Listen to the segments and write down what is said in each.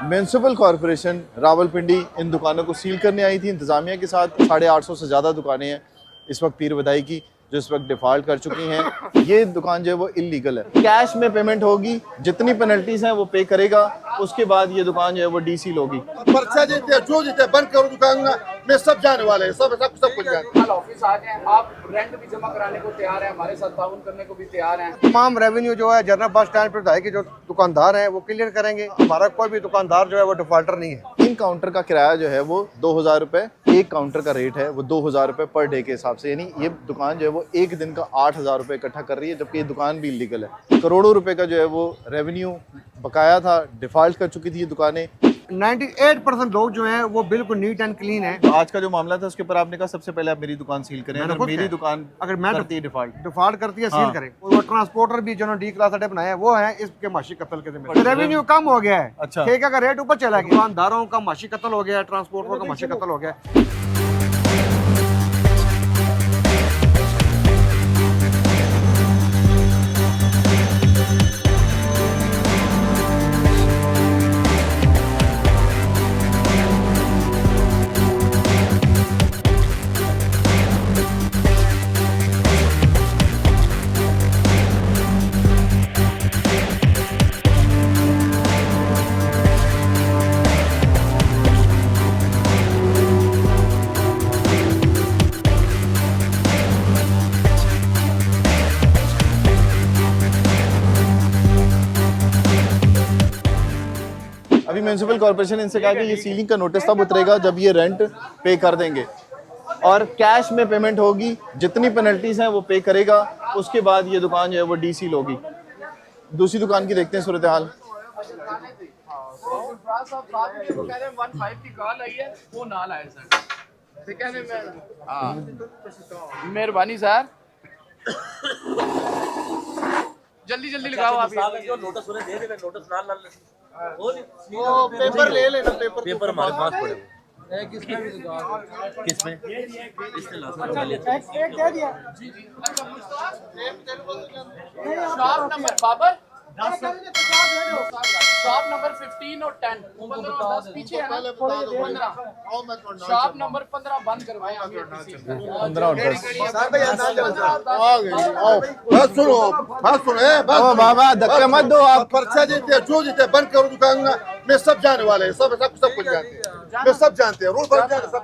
Municipal corporation Rawalpindi इन दुकानों को seal करने आई थी इंतज़ामिया के साथ। 850 से ज़्यादा दुकानें हैं इस वक्त पीर बदाई की जो इस वक्त डिफ़ॉल्ट कर चुकी हैं। ये दुकान जो है वो इलीगल है। कैश में पेमेंट होगी, जितनी पेनल्टीज़ हैं वो पे करेगा, उसके बाद ये दुकान जो है वो डीसी होगी। पर्चा देते हैं, जो देते हैं, बंद करो दुकान में सब जाने वाले हैं, सब कुछ जाने। कल ऑफिस आ जाए, आप रेंट भी जमा कराने को तैयार हैं, हमारे साथ ताउन करने को भी तैयार हैं। तमाम रेवेन्यू जो है जनरल बस स्टैंड पर विधायक के जो दुकानदार हैं वो क्लियर करेंगे। हमारा कोई भी दुकानदार जो है वो डिफॉल्टर नहीं है। इन काउंटर का किराया जो है वो 2000 रुपये, एक काउंटर का रेट है वो 2000 रुपये पर डे के हिसाब से। यानी ये दुकान जो है वो एक दिन का 8000 रुपये इकट्ठा कर रही है, जबकि ये दुकान भी इलीगल है। करोड़ों रुपए का जो है वो रेवेन्यू बकाया था, डिफॉल्ट कर चुकी थी ये दुकानें। 98% लोग जो हैं वो बिल्कुल नीट एंड क्लीन है। तो आज का जो मामला था उसके ऊपर आपने कहा सबसे पहले आप मेरी दुकान सील करें। अगर मेरी दुकान अगर मैं करती है डिफॉल्ट करती है, हाँ। सील करें। वो ट्रांसपोर्टर भी जिन्होंने डी क्लास अड्डे बनाया है वो है इसके माशी कत्ल के जिम्मे। रेवेन्यू कम हो गया है, अच्छा। ठेका का रेट ऊपर चला गया, दुकानदारों का माशी कत्ल हो गया है, ट्रांसपोर्टरों का माशी कत्ल हो गया है। अभी म्यूनसिपल कॉर्पोरेशन इनसे कहा कि ये सीलिंग का नोटिस तब उतरेगा जब ये रेंट पे कर देंगे, और कैश में पेमेंट होगी, जितनी पेनल्टीज हैं वो पे करेगा, उसके बाद ये दुकान जो है वो डीसील होगी। दूसरी दुकान की देखते हैं सूरत हाल। मेहरबानी सर, जल्दी जल्दी लगाओ आप। पेपर ले लेना, पेपर हमारे पास पड़े किसमें शॉप नंबर बाबर, शॉप नंबर 15 और 10 10 पीछे है ना, 15 शॉप नंबर 15 बंद करवाएं आप। 15 और 10 बस सुनो, बाबा धक्का मत दो आप। पर्चा देते हैं, जो देते हैं, बंद करो दुकान में सब जाने वाले हैं, सब कुछ जानते हैं, मैं सब जानते हैं, रूल सब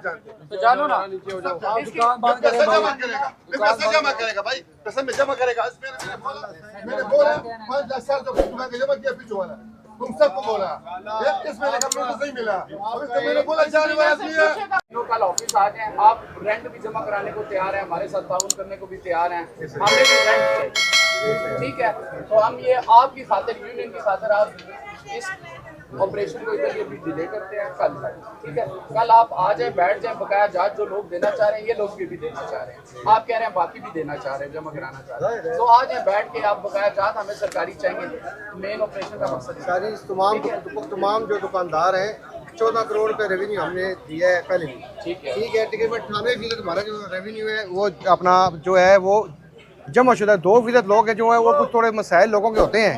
जानते हैं। तो जानो ना, पैसा जमा करेगा, पैसा जमा करेगा भाई, पैसा में जमा करेगा। मैंने बोला 5 लाख साल तो दुकान का जमा किया, पीछे वाला तुम सबको बोला, इसमें लेकर मुझे तो सही मिला, और इसमें मैंने बोला जाने वाला आदमी है। कल ऑफिस आ जाए, आप रेंट भी जमा कराने को तैयार हैं, हमारे साथ ताउन करने को भी तैयार हैं। हमें भी रेंट चाहिए, ठीक है? तो हम ये आपकी खातिर, यूनियन की खातिर, आप इस ऑपरेशन को इधर ये भी डिले करते हैं कल, ठीक है? कल आप आ जाए, बैठ जाए, बकाया जात जो लोग देना चाह रहे हैं, ये लोग भी देना चाह रहे हैं, आप कह रहे हैं बाकी भी देना चाह रहे हैं, जमा कराना चाह रहे हैं, तो आ जाए, बैठ के आप बकाया जात हमें सरकारी चाहिए। मेन ऑपरेशन का मकसद है सारी तमाम जो दुकानदार हैं 14 करोड़ रुपए रेवेन्यू हमने दिया है पहले भी, ठीक है। तकरीबन 98% हमारा जो रेवेन्यू है वो अपना जो है वो जमा शुदा। 2% लोग हैं जो है वो कुछ थोड़े मसाइल लोगों के होते हैं,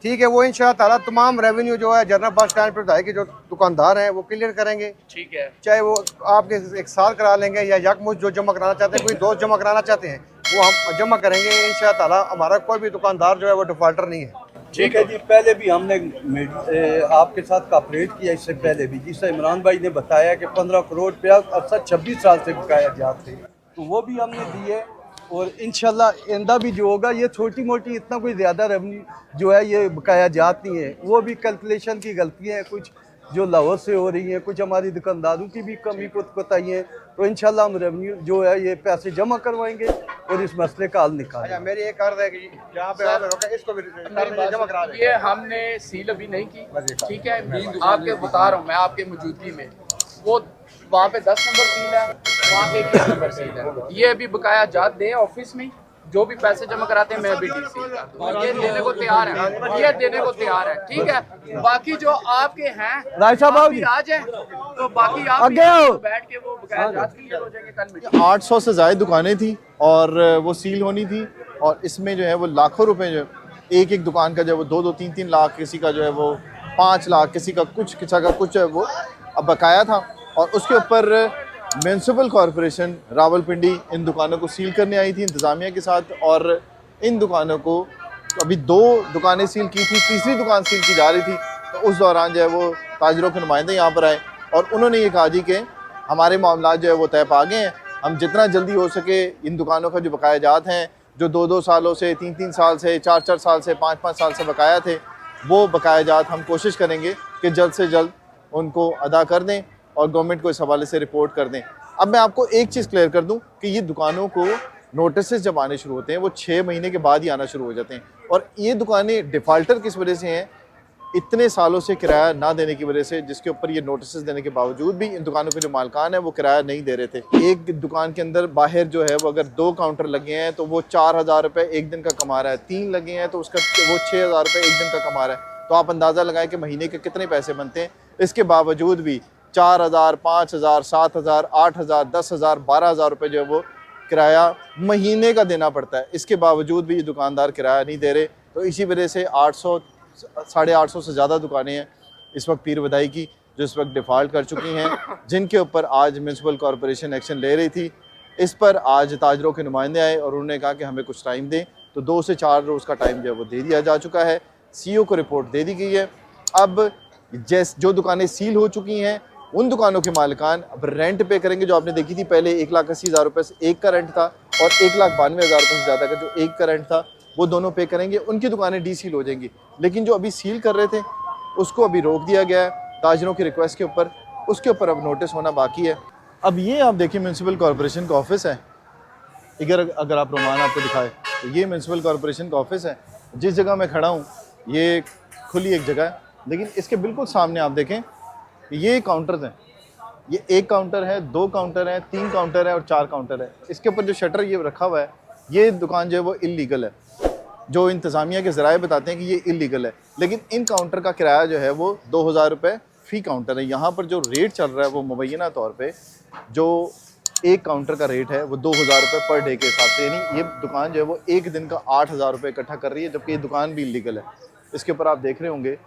ठीक है। वो इंशाअल्लाह ताला तमाम रेवेन्यू जो है जनरल बस स्टैंड पर विधायक के जो दुकानदार हैं वो क्लियर करेंगे, ठीक है? चाहे वो आपके एक साल करा लेंगे या यकमुश्त जो जमा कराना चाहते हैं, कोई दोस्त जमा कराना चाहते हैं वो हम जमा करेंगे इंशाअल्लाह ताला। हमारा कोई भी दुकानदार जो है वो डिफॉल्टर नहीं है। ठीक है जी। पहले भी हमने आपके साथ कॉपरेट किया, इससे पहले भी, जिससे इमरान भाई ने बताया कि 15 करोड़ रुपया अरसा 26 साल से बकाया जाते हैं, तो वो भी हमने दिए। और इंशाल्लाह आइंदा भी जो होगा, ये छोटी मोटी इतना कोई ज़्यादा रेवेन्यू जो है ये बकाया जात नहीं है, वो भी कैलकुलेशन की गलतियाँ हैं कुछ जो लाहौर से हो रही हैं, कुछ हमारी दुकानदारों की भी कमी कोताही है। तो इंशाल्लाह हम रेवेन्यू जो है ये पैसे जमा करवाएंगे और इस मसले का हल निकालेंगे। मेरी एक अर्ज है कि जहाँ पे आप रोका इसको भी जमा करा दें। ये हमने सील अभी नहीं की, ठीक है? आपके बता रहा हूँ मैं, आपके मौजूदगी में वो वहाँ पे 10 नंबर सील है, वहाँ पे 1 नंबर सील है। ये अभी बकाया जात दे ऑफिस में, जो भी पैसे जमा कराते हैं मैं भी डीसी ये देने को तैयार है, ये देने को तैयार है, ठीक है? बाकी जो आपके हैं आप भी आ जाए, तो बाकी आप भी बैठ के वो बकाया जात क्लियर हो जाएंगे कल में। 800 से ज़्यादा दुकानें थी और वो सील होनी थी, और इसमें जो है वो लाखों रुपए जो एक दुकान का जो है वो 2-2, 3-3 लाख किसी का जो है वो 5 लाख, किसी का कुछ है वो अब बकाया था। और उसके ऊपर म्यूनसिपल कॉरपोरेशन रावलपिंडी इन दुकानों को सील करने आई थी इंतज़ामिया के साथ। और इन दुकानों को अभी 2 दुकानें सील की थी, तीसरी दुकान सील की जा रही थी। तो उस दौरान जो है वो ताजरों के नुमाइंदे यहाँ पर आए और उन्होंने ये कहा जी कि हमारे मामला जो है वो तय पा गए हैं, हम जितना जल्दी हो सके इन दुकानों का जो बकाया जात हैं, जो 2-2 सालों से, 3-3 साल से, 4-4 साल से, 5-5 साल से बकाया थे, वो बकाया जात हम कोशिश करेंगे कि जल्द से जल्द उनको अदा कर दें और गवर्नमेंट को इस हवाले से रिपोर्ट कर दें। अब मैं आपको एक चीज़ क्लियर कर दूं कि ये दुकानों को नोटिस जब आने शुरू होते हैं वो 6 महीने के बाद ही आना शुरू हो जाते हैं। और ये दुकानें डिफ़ाल्टर किस वजह से हैं? इतने सालों से किराया ना देने की वजह से, जिसके ऊपर ये नोटिस देने के बावजूद भी इन दुकानों के जो मालकान है वो किराया नहीं दे रहे थे। एक दुकान के अंदर बाहर जो है वो अगर 2 काउंटर लगे हैं तो वो 4,000 रुपये एक दिन का कमा रहा है, 3 लगे हैं तो उसका वो 6,000 रुपये एक दिन का कमा रहा है। तो आप अंदाज़ा लगाएं कि महीने के कितने पैसे बनते हैं। इसके बावजूद भी 4,000, 5,000, 7,000, 8,000, 10,000, 12,000 रुपये जो है वो किराया महीने का देना पड़ता है। इसके बावजूद भी ये दुकानदार किराया नहीं दे रहे। तो इसी वजह से 800, 850 से ज़्यादा दुकानें हैं इस वक्त पीर बधाई की जो इस वक्त डिफ़ॉल्ट कर चुकी हैं, जिनके ऊपर आज म्यूनसिपल कॉरपोरेशन एक्शन ले रही थी। इस पर आज ताजरों के नुमाइंदे आए और उन्होंने कहा कि हमें कुछ टाइम दें। तो 2 से 4 रोज़ का टाइम जो है वो दे दिया जा चुका है। CEO को रिपोर्ट दे दी गई है। अब जो दुकानें सील हो चुकी हैं उन दुकानों के मालिकान अब रेंट पे करेंगे। जो आपने देखी थी पहले 1,80,000 रुपये से एक का रेंट था और 1,92,000 रुपये से ज़्यादा का जो एक का रेंट था वो दोनों पे करेंगे। उनकी दुकानें डीसील हो जाएंगी। लेकिन जो अभी सील कर रहे थे उसको अभी रोक दिया गया है ताजरों की रिक्वेस्ट के ऊपर। उसके ऊपर अब नोटिस होना बाकी है। अब ये आप देखिए म्यूनसिपल कॉरपोरेशन का ऑफिस है। अगर आप रोमान आपको दिखाए तो ये म्यूनसिपल कॉरपोरेशन का ऑफिस है। जिस जगह मैं खड़ा हूँ ये खुली एक जगह है, लेकिन इसके बिल्कुल सामने आप देखें ये काउंटर्स हैं। ये 1 काउंटर है, 2 काउंटर है, 3 काउंटर है और 4 काउंटर है। इसके ऊपर जो शटर ये रखा हुआ है ये दुकान जो है वो इल्लीगल है। जो इंतज़ामिया के ज़राए बताते हैं कि ये इल्लीगल है, लेकिन इन काउंटर का किराया जो है वो 2,000 रुपये फ़ी काउंटर है। यहाँ पर जो रेट चल रहा है वो मुबैना तौर पे जो 1 काउंटर का रेट है वो 2,000 रुपये पर डे के हिसाब से, यानी ये दुकान जो है वो एक दिन का 8,000 रुपये इकट्ठा कर रही है, जबकि ये दुकान भी इल्लीगल है। इसके ऊपर आप देख रहे होंगे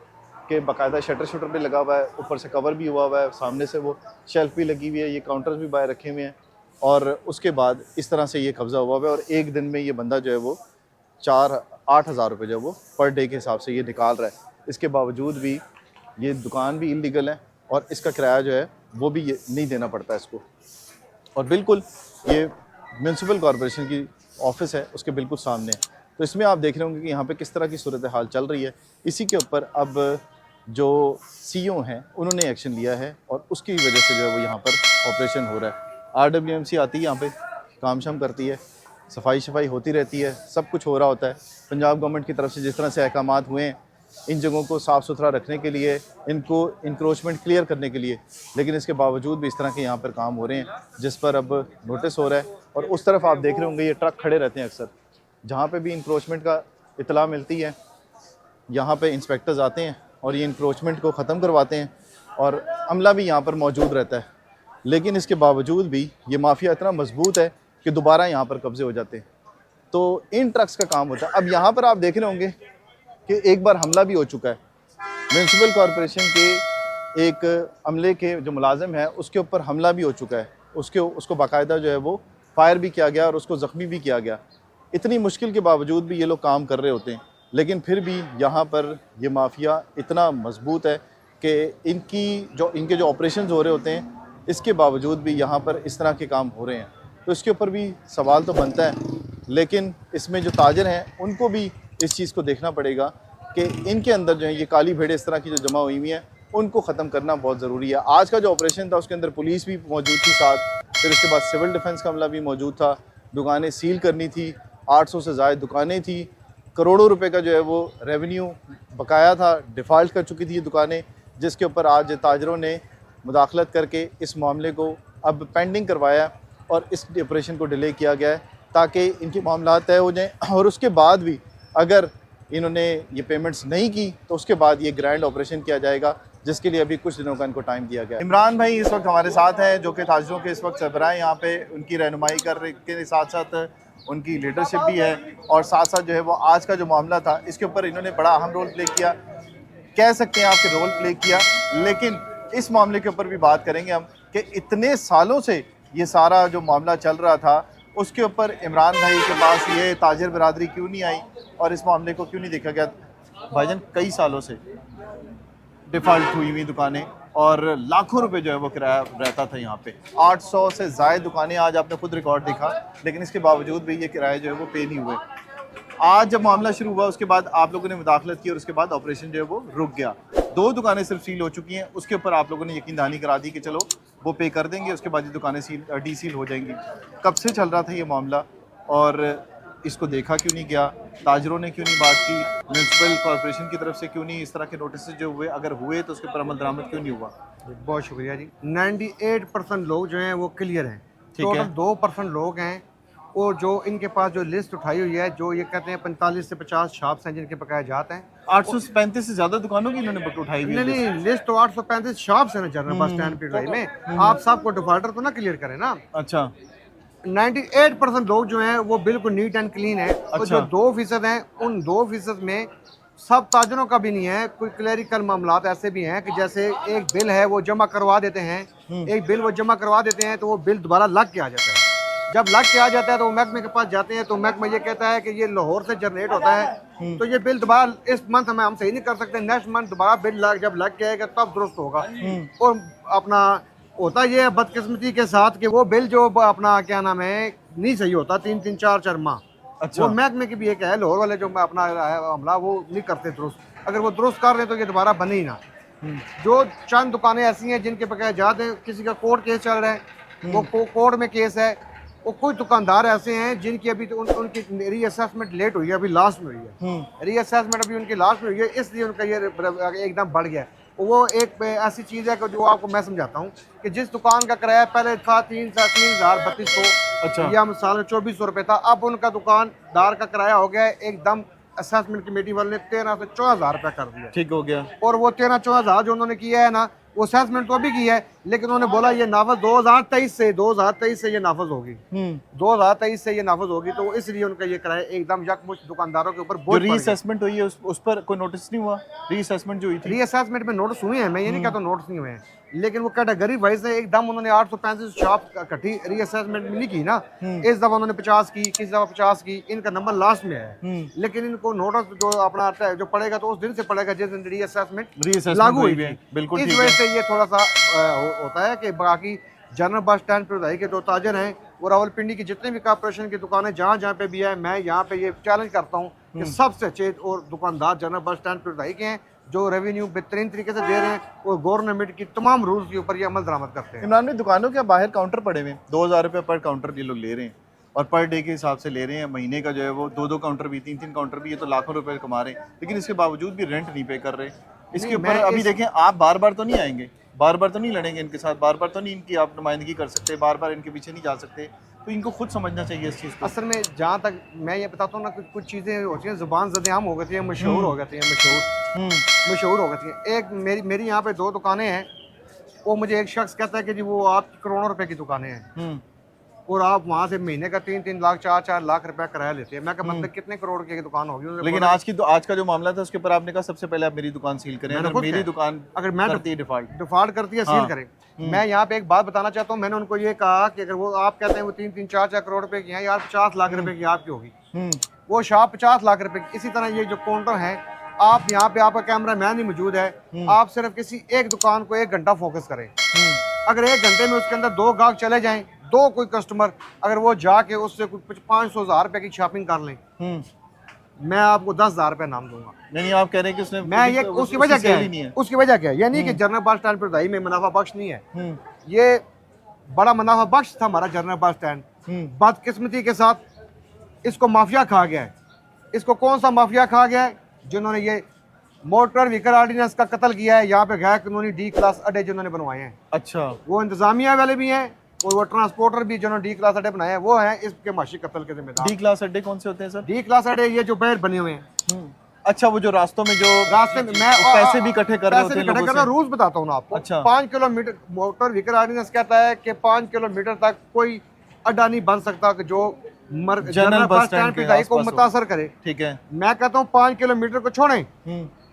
कि बाकायदा शटर भी लगा हुआ है, ऊपर से कवर भी हुआ हुआ है, सामने से वो शेल्फ भी लगी हुई है, ये काउंटर्स भी बाहर रखे हुए हैं। और उसके बाद इस तरह से ये कब्ज़ा हुआ हुआ है और एक दिन में ये बंदा जो है वो 8,000 रुपये जो है वो पर डे के हिसाब से ये निकाल रहा है। इसके बावजूद भी ये दुकान भी इल्लीगल है और इसका किराया जो है वो भी ये नहीं देना पड़ता इसको। और बिल्कुल ये म्यूनसिपल कॉरपोरेशन की ऑफिस है उसके बिल्कुल सामने है। तो इसमें आप देख रहे होंगे कि यहाँ पे किस तरह की सूरत हाल चल रही है। इसी के ऊपर अब जो CEO हैं उन्होंने एक्शन लिया है और उसकी वजह से जो है वो यहाँ पर ऑपरेशन हो रहा है। RWMC आती है यहाँ पे, काम शाम करती है, सफाई होती रहती है, सब कुछ हो रहा होता है। पंजाब गवर्नमेंट की तरफ से जिस तरह से अहकामात हुए हैं इन जगहों को साफ़ सुथरा रखने के लिए, इनको इंक्रोचमेंट क्लियर करने के लिए, लेकिन इसके बावजूद भी इस तरह के यहाँ पर काम हो रहे हैं जिस पर अब नोटिस हो रहा है। और उस तरफ आप देख रहे होंगे ये ट्रक खड़े रहते हैं अक्सर, जहाँ पे भी इंक्रोचमेंट का इतला मिलती है यहाँ पे इंस्पेक्टर्स आते हैं और ये इंक्रोचमेंट को ख़त्म करवाते हैं और अमला भी यहाँ पर मौजूद रहता है। लेकिन इसके बावजूद भी ये माफिया इतना मजबूत है कि दोबारा यहाँ पर कब्ज़े हो जाते हैं। तो इन ट्रक्स का काम होता है। अब यहाँ पर आप देख रहे होंगे कि एक बार हमला भी हो चुका है। म्यूनसिपल कॉरपोरेशन के एक अमले के जो मुलाजिम है उसके ऊपर हमला भी हो चुका है। उसको बाकायदा जो है वो फायर भी किया गया और उसको ज़ख्मी भी किया गया। इतनी मुश्किल के बावजूद भी ये लोग काम कर रहे होते हैं, लेकिन फिर भी यहाँ पर ये माफिया इतना मजबूत है कि इनके जो ऑपरेशंस हो रहे होते हैं इसके बावजूद भी यहाँ पर इस तरह के काम हो रहे हैं। तो इसके ऊपर भी सवाल तो बनता है, लेकिन इसमें जो ताजर हैं उनको भी इस चीज़ को देखना पड़ेगा कि इनके अंदर जो है ये काली भेड़ें इस तरह की जो जमा हुई हैं उनको ख़त्म करना बहुत ज़रूरी है। आज का जो ऑपरेशन था उसके अंदर पुलिस भी मौजूद थी साथ, फिर उसके बाद सिविल डिफेंस का अमला भी मौजूद था। दुकानें सील करनी थी, 800 से ज़्यादा दुकानें थी, करोड़ों रुपए का जो है वो रेवेन्यू बकाया था, डिफ़ॉल्ट कर चुकी थी ये दुकानें, जिसके ऊपर आज ताजरों ने मुदाखलत करके इस मामले को अब पेंडिंग करवाया और इस ऑपरेशन को डिले किया गया है ताकि इनके मामला तय हो जाएं। और उसके बाद भी अगर इन्होंने ये पेमेंट्स नहीं की तो उसके बाद ये ग्रैंड ऑपरेशन किया जाएगा, जिसके लिए अभी कुछ दिनों का इनको टाइम दिया गया है। इमरान भाई इस वक्त हमारे साथ हैं जो कि ताजरों के इस वक्त सरबराह हैं, यहाँ पे उनकी रहनुमाई के साथ साथ उनकी लीडरशिप भी है और साथ साथ जो है वो आज का जो मामला था इसके ऊपर इन्होंने बड़ा अहम रोल प्ले किया। कह सकते हैं आपके रोल प्ले किया, लेकिन इस मामले के ऊपर भी बात करेंगे हम कि इतने सालों से ये सारा जो मामला चल रहा था उसके ऊपर इमरान भाई के पास ये ताजिर बरादरी क्यों नहीं आई और इस मामले को क्यों नहीं देखा गया। भाईजान कई सालों से डिफ़ॉल्ट हुई हुई दुकानें और लाखों रुपए जो है वो किराया रहता था यहाँ पे, 800 से ज़ायद दुकानें, आज आपने खुद रिकॉर्ड देखा, लेकिन इसके बावजूद भी ये किराए जो है वो पे नहीं हुए। आज जब मामला शुरू हुआ उसके बाद आप लोगों ने मुदाखलत की और उसके बाद ऑपरेशन जो है वो रुक गया। 2 दुकानें सिर्फ सील हो चुकी हैं, उसके ऊपर आप लोगों ने यकीन दहानी करा दी कि चलो वो पे कर देंगे, उसके बाद ये दुकानें डी सील हो जाएंगी। कब से चल रहा था ये मामला और इसको देखा क्यों नहीं गया, ताजरों ने क्यों नहीं बात की, म्यूनसिपल कॉर्पोरेशन की तरफ से क्यों नहीं इस तरह के नोटिस जो हुए, अगर हुए तो उसके ऊपर अमल दरामद क्यों नहीं हुआ? बहुत शुक्रिया जी। 98% लोग जो हैं वो क्लियर हैं, ठीक है। टोटल 2% लोग हैं और जो इनके पास जो लिस्ट उठाई हुई है, जो ये कहते हैं 45 से 50 शॉप्स हैं जिनके बकाया जात हैं। 835 से ज्यादा दुकानों की इन्होंने बुक उठाई हुई है। नहीं, लिस्ट तो 835 शॉप्स है ना जनरल बस स्टैंड पे में। आप सबको डिफॉल्टर तो ना क्लियर करें ना। अच्छा, 98% लोग जो हैं वो बिल्कुल नीट एंड क्लीन है। और जो 2% हैं उन 2% में सब ताजरों का भी नहीं है, कोई क्लरिकल मामलात ऐसे भी हैं कि जैसे एक बिल है वो जमा करवा देते हैं, एक बिल वो जमा करवा देते हैं तो वो बिल दोबारा लग के आ जाता है। जब लग के आ जाता है तो वो महकमे के पास जाते हैं तो महकमा ये कहता है कि ये लाहौर से जनरेट होता है, तो ये बिल दोबारा इस मंथ में हम सही नहीं कर सकते, नेक्स्ट मंथ दोबारा बिल जब लग के आएगा तब दुरुस्त होगा। और अपना होता ये है बदकिस्मती के साथ कि वो बिल जो अपना क्या नाम है नहीं सही होता 3-3, 4-4 माह। अच्छा, वो महकमे की भी एक है, लाहौर वाले जो अपना हमला वो नहीं करते दुरुस्त। अगर वो दुरुस्त कर रहे तो ये दोबारा बने ही ना। जो चंद दुकानें ऐसी हैं जिनके बकाया जाते हैं, किसी का कोर्ट केस चल रहा है, वो कोर्ट में केस है, और कुछ दुकानदार ऐसे हैं जिनकी अभी तो उनकी रीअसेसमेंट लेट हुई है, अभी लास्ट में हुई है। रीअसेसमेंट अभी उनकी लास्ट में हुई है, इसलिए उनका ये एकदम बढ़ गया है। वो एक ऐसी चीज़ है कि जो आपको मैं समझाता हूँ कि जिस दुकान का किराया पहले था 3,3200, अच्छा, या साल में 2400 रुपये था, अब उनका दुकानदार का किराया हो गया है एकदम असेसमेंट कमेटी वाले ने 13 से 14,000 रुपये कर दिया। ठीक हो गया। और वो 13-14,000 जो उन्होंने किया है ना, वो असेसमेंट तो अभी की है, लेकिन उन्होंने बोला ये नाफज 2023 से ये नाफज होगी, 2023 से ये नाफज होगी, तो इसलिए उनका ये किराया एकदम यकमुश्त दुकानदारों के ऊपर बोझ पड़ गया। रीअसेसमेंट हुई है उस पर कोई नोटिस नहीं हुआ? रीअसेसमेंट जो हुई थी, रीअसेसमेंट में नोटिस हुए हैं, मैं ये नहीं कहता नोटिस नहीं हुए हैं, लेकिन वो कैटेगरी वाइज है एकदम उन्होंने 835 शॉप इकट्ठी रीअसेसमेंट में नहीं की ना। इस दफा उन्होंने 50 की, किसी दफा 50 की, इनका नंबर लास्ट में है, लेकिन इनको नोटिस जो अपना जो पड़ेगा तो उस दिन से पड़ेगा जिस दिन रीअसेसमेंट लागू हुई है। बिल्कुल, इस वजह से ये थोड़ा सा होता है कि बाकी जनरल बस स्टैंड पर के जो ताजर हैं वो रावलपिंडी की जितने भी कॉर्पोरेशन की दुकानें जहाँ जहाँ पे भी है, मैं यहाँ पे ये चैलेंज करता हूँ कि सबसे अच्छे और दुकानदार जनरल बस स्टैंड पर के हैं जो रेवेन्यू बेहतरीन तरीके से दे रहे हैं और गवर्नमेंट की तमाम रूल्स के ऊपर ये अमल दरामद करते हैं। इमरान में दुकानों के बाहर काउंटर पड़े हुए हैं, 2,000 रुपये पर काउंटर ये लोग ले रहे हैं और पर डे के हिसाब से ले रहे हैं। महीने का जो है वो 2-2 काउंटर भी, 3-3 काउंटर भी, ये तो लाखों रुपए कमा रहे हैं, लेकिन इसके बावजूद भी रेंट नहीं पे कर रहे। इसके ऊपर अभी देखें, आप बार बार तो नहीं आएंगे, बार बार तो नहीं लड़ेंगे इनके साथ, बार बार तो नहीं इनकी आप नुमाइंदगी कर सकते, बार बार इनके पीछे नहीं जा सकते, तो इनको खुद समझना चाहिए इस चीज़ को। असल में जहाँ तक मैं ये बताता हूँ ना, कुछ चीज़ें होती हैं ज़ुबान ज़द-ए-आम हो गई हैं, मशहूर हो गई हैं, मशहूर हो गई हैं। एक मेरी यहाँ पे 2 दुकानें हैं, वो मुझे एक शख्स कहता है कि जी वो आपकी करोड़ों रुपए की दुकानें हैं और आप वहाँ से महीने का 3-3 लाख 4-4 लाख रुपया किराया लेते हैं। मैं कहा मतलब कितने करोड़ की दुकान होगी? लेकिन आज का जो मामला था उसके ऊपर आपने कहा सबसे पहले आप मेरी दुकान सील करें, अगर मेरी दुकान अगर मैं करती है डिफॉल्ट करती है सील करें। मैं यहाँ पे एक बात बताना चाहता हूँ, मैंने उनको ये कहा कि अगर वो आप कहते हैं वो 3-3 4-4 करोड़ रुपए की हैं यार, 50 लाख रुपए की आपकी होगी, वो शॉप 50 लाख रुपए की। इसी तरह ये जो काउंटर है, आप यहाँ पे आपका कैमरा मैन ही मौजूद है, आप सिर्फ किसी एक दुकान को 1 घंटा फोकस करें, अगर 1 घंटे में उसके अंदर 2 गाहक चले जाएं, 2 कोई कस्टमर, अगर वो जाके उससे कुछ 500,000 रुपए की शॉपिंग कर लें, मैं आपको 10,000 रुपए नाम दूंगा। नहीं, आप कह रहे हैं कि उसने मैं ये उसकी वजह क्या है? उसकी वजह क्या है? ये नहीं कि जनरल बस स्टैंड पर में मुनाफा बख्श नहीं है, ये बड़ा मुनाफा बख्श था हमारा जनरल बस स्टैंड। बदकिस्मती के साथ इसको माफिया खा गया है। इसको कौन सा माफिया खा गया है? जिन्होंने ये मोटर व्हीकल ऑर्डिनेंस का कत्ल किया है, यहाँ पे गैर कानूनी D क्लास अड्डे जिन्होंने बनवाए हैं। अच्छा, वो इंतजामिया वाले भी हैं और वो ट्रांसपोर्टर भी जिन्होंने D क्लास अड्डे बनाए हैं, वो हैं इसके माशी कत्ल के जिम्मेदार। D क्लास अड्डे कौन से होते हैं सर? D क्लास अड्डे ये जो बाहर बने हुए हैं। अच्छा, वो जो रास्तों में जो रास्ते में मैं पैसे भी इकट्ठे कर रहे होते हैं लोगों से। रूल्स बताता हूँ ना आपको। अच्छा। 5 किलोमीटर मोटर व्हीकल ऑर्डिनेंस कहता है कि 5 किलोमीटर तक कोई अड्डा नहीं बन सकता कि जो जनरल बस स्टैंड को मुतासर करे। ठीक है। मैं कहता हूँ 5 किलोमीटर को छोड़ें,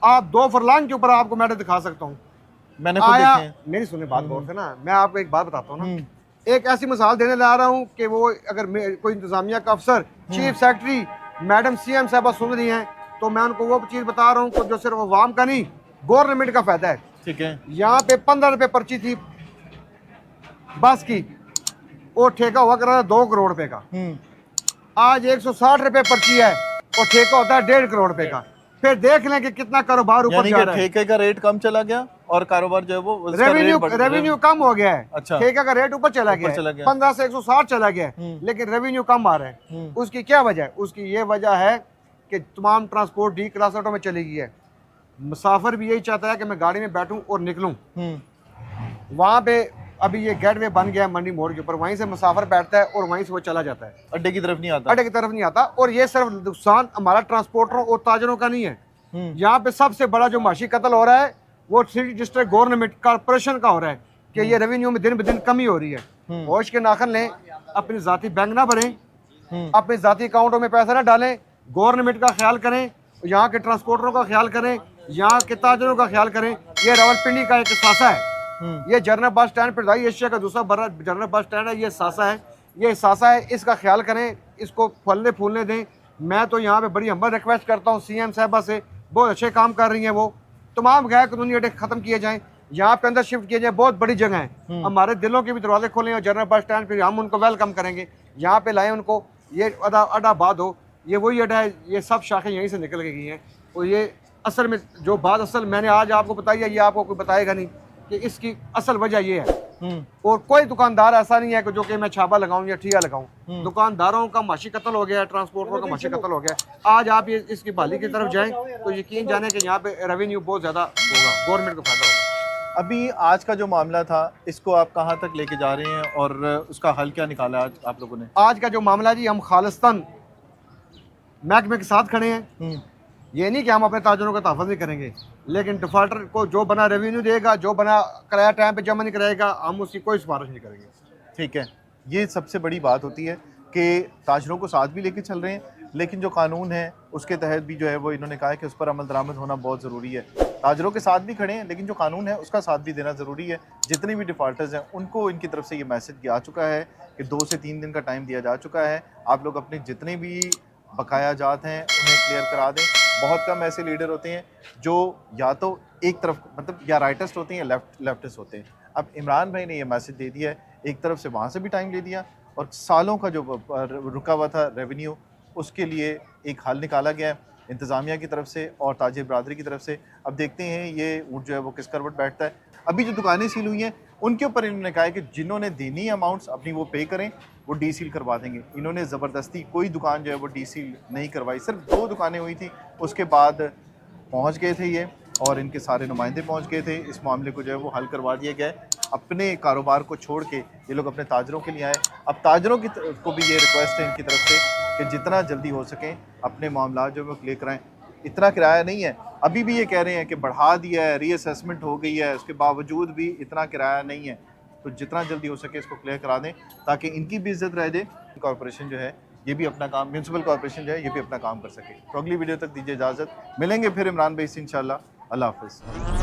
आप 2 फरलांग के ऊपर आपको मैटर दिखा सकता हूँ। मैंने खुद आया देखे हैं। मेरी सुने बात गौर से ना, मैं आपको एक बात बताता हूँ ना, एक ऐसी मिसाल देने ला रहा हूँ कि वो अगर कोई इंतजामिया का अफसर, चीफ सेक्रेटरी, मैडम CM साहबा सुन रही हैं तो मैं उनको वो चीज़ बता रहा हूँ जो सिर्फ अवाम का नहीं गवर्नमेंट का फायदा है। ठीक है। यहाँ पे 15 रुपए पर्ची थी बस की, वो ठेका हुआ कर रहा था 2 करोड़ रुपए का। आज 160 रुपए पर्ची है और ठेका होता है 1.5 करोड़ रुपए का। फिर देख लें कि कितना कारोबार ऊपर जा रहा है। ठेके का रेट कम चला गया और कारोबार जो है वो रेवेन्यू कम हो गया है। अच्छा। ठेके का रेट ऊपर चला गया है, 15 से 160 चला गया है, लेकिन रेवेन्यू कम आ रहा है। उसकी क्या वजह है? उसकी ये वजह है कि तमाम ट्रांसपोर्ट डी क्लास ऑटो में चली गई है। मुसाफिर भी यही चाहता है कि मैं गाड़ी में बैठूं और निकलूं। वहाँ पे अभी ये गेटवे बन गया है मंडी मोड़ के ऊपर, वहीं से मुसाफिर बैठता है और वहीं से वो चला जाता है, अड्डे की तरफ नहीं आता। अड्डे की तरफ नहीं आता। और ये सिर्फ नुकसान हमारा ट्रांसपोर्टरों और ताजरों का नहीं है, यहाँ पे सबसे बड़ा जो माशी कत्ल हो रहा है वो सिटी डिस्ट्रिक्ट गवर्नमेंट कॉर्पोरेशन का हो रहा है कि ये रेवेन्यू में दिन ब दिन कमी हो रही है। होश के नाखन लें, अपनी जाती बैंक ना भरें, अपने जाती अकाउंटों में पैसा ना डालें, गवर्नमेंट का ख्याल करें, यहाँ के ट्रांसपोर्टरों का ख्याल करें, यहाँ के ताजरों का ख्याल करें। ये रावलपिंडी का एक सासा है, ये जनरल बस स्टैंड फिरदाई एशिया का दूसरा बड़ा जनरल बस स्टैंड है। ये सासा है, ये सासा है, इसका ख्याल करें, इसको फलने फूलने दें। मैं तो यहाँ पे बड़ी हम्बल रिक्वेस्ट करता हूँ CM साहबा से, बहुत अच्छे काम कर रही हैं वो। तमाम गैर कानूनी अड्डे खत्म किए जाएं, यहाँ पे अंदर शिफ्ट किए जाएं, बहुत बड़ी जगह है। हमारे दिलों के भी दरवाजे खोलें और जनरल बस स्टैंड पे हम उनको वेलकम करेंगे, यहाँ पे लाएं उनको। ये अड्डा बाद हो, ये वही अड्डा है, ये सब शाखें यहीं से निकल गई हैं। और ये असल में जो बात असल मैंने आज आपको बताई है, ये आपको कोई बताएगा नहीं कि इसकी असल वजह ये है। और कोई दुकानदार ऐसा नहीं है कि जो कि मैं छापा लगाऊं या ठिया लगाऊं। दुकानदारों का माशी कत्ल हो गया है, ट्रांसपोर्टरों का माशी कत्ल हो गया है। आज आप ये इसकी बहाली की तरफ जाएं तो यकीन जाने कि यहाँ पे रेवेन्यू बहुत ज़्यादा होगा, गवर्नमेंट को फायदा होगा। अभी आज का जो मामला था इसको आप कहाँ तक लेके जा रहे हैं और उसका हल क्या निकाला आज आप लोगों ने? आज का जो मामला जी, हम खालिस्तान महकमे के साथ खड़े हैं। ये नहीं कि हम अपने ताजरों का तहफ़्फ़ुज़ नहीं करेंगे, लेकिन डिफॉल्टर को जो बना रेवेन्यू देगा, जो बना किराया टाइम पे जमा नहीं कराएगा, हम उसकी कोई सिफारिश नहीं करेंगे। ठीक है, ये सबसे बड़ी बात होती है कि ताजरों को साथ भी लेके चल रहे हैं, लेकिन जो कानून है उसके तहत भी जो है वो इन्होंने कहा है कि उस पर अमल दरामद होना बहुत ज़रूरी है। ताजरों के साथ भी खड़े हैं, लेकिन जो कानून है उसका साथ भी देना ज़रूरी है। जितने भी डिफ़ॉल्टर्स हैं उनको इनकी तरफ से ये मैसेज आ चुका है कि 2 से 3 दिन का टाइम दिया जा चुका है। आप लोग अपने जितने भी बकाया जात हैं उन्हें क्लियर करा दें। बहुत कम ऐसे लीडर होते हैं जो या तो एक तरफ मतलब या राइटिस्ट होते हैं या लेफ्टिस्ट होते हैं। अब इमरान भाई ने ये मैसेज दे दिया है, एक तरफ से वहाँ से भी टाइम ले दिया और सालों का जो रुका हुआ था रेवेन्यू, उसके लिए एक हल निकाला गया है इंतज़ामिया की तरफ से और ताजिर बरादरी की तरफ से। अब देखते हैं ये ऊँट जो है वो किस करवट बैठता है। अभी जो दुकानें सील हुई हैं उनके ऊपर इन्होंने कहा है कि जिन्होंने देनी अमाउंट्स अपनी वो पे करें, वो डी सील करवा देंगे। इन्होंने ज़बरदस्ती कोई दुकान जो है वो डी सील नहीं करवाई, सिर्फ 2 दुकानें हुई थी। उसके बाद पहुंच गए थे ये और इनके सारे नुमाइंदे पहुंच गए थे। इस मामले को जो है वो हल करवा दिया गया है। अपने कारोबार को छोड़ के ये लोग अपने ताजरों के लिए आए। अब ताजरों की को भी ये रिक्वेस्ट है इनकी तरफ से कि जितना जल्दी हो सकें अपने मामला जो वो क्लियर कराएँ। इतना किराया नहीं है, अभी भी ये कह रहे हैं कि बढ़ा दिया है, रीअसेसमेंट हो गई है, उसके बावजूद भी इतना किराया नहीं है। तो जितना जल्दी हो सके इसको क्लियर करा दें ताकि इनकी भी इज्जत रह दे। कॉर्पोरेशन जो है ये भी अपना काम, म्यूनसिपल कॉर्पोरेशन जो है ये भी अपना काम कर सके। तो अगली वीडियो तक दीजिए इजाज़त, मिलेंगे फिर इमरान भाई से इंशाल्लाह। अल्लाह हाफ़िज़।